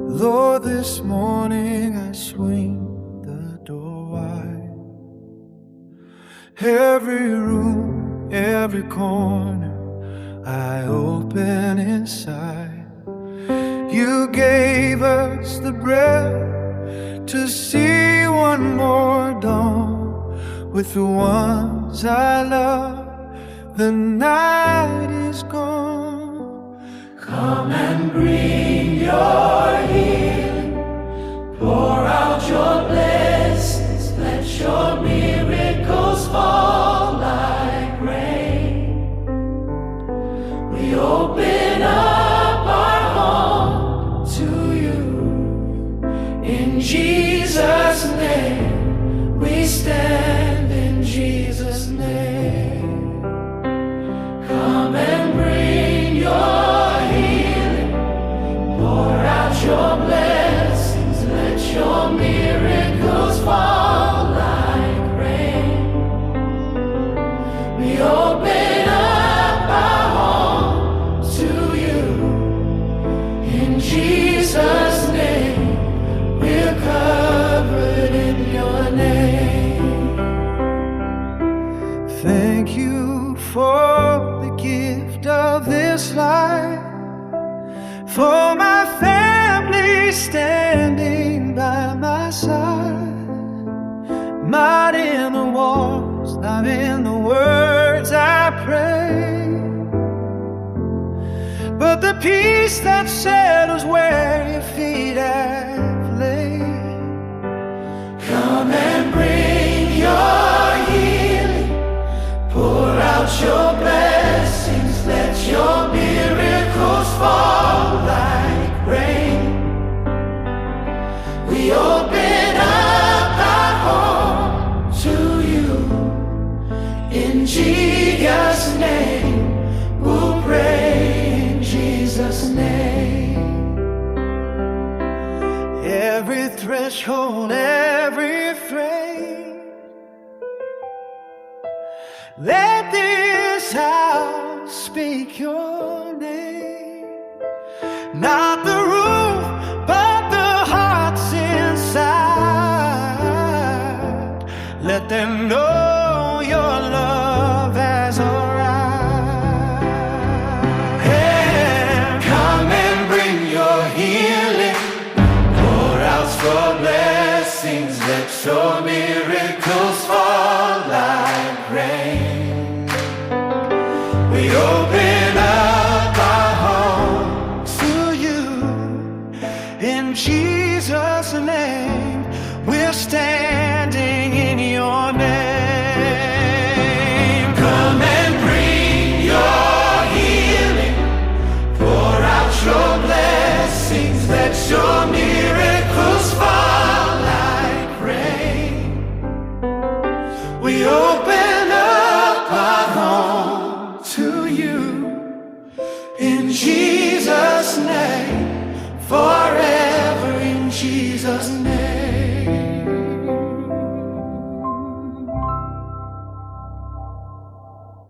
Lord, this morning I swing the door wide. Every room, every corner I open inside. You gave us the breath to see one more dawn with the ones I love. The night is gone. Come and bring your healing. Pour out your blessings. Let your miracles fall like rain. We open up our home to you. In Jesus' name, we stand in Jesus' name. Come and bring your healing. Pour out your blessings. Let your miracles fall like rain. We open up our home to you. In Jesus' name, we're covered in your name. Thank you for the gift of this life, for my family standing by my side. Not in the walls, not in the words I pray, but the peace that settles where your feet have laid. Come and bring your healing. Pour out your blessings. Let your miracles fall like rain. We open up our home to you. In Jesus' name, we'll pray in Jesus' name. Every threshold, every frame, let this house speak your name. Not the roof, but the hearts inside. Let them know your love has arrived. And come and bring your healing. Pour out your blessings. Let your miracles fall like rain. We open up our home To you, in Jesus' name, we're standing in your name. Come and bring your healing. Pour out your blessings. Let your miracles fall like rain. We open up our home to you. In Jesus' name, forever in Jesus' name.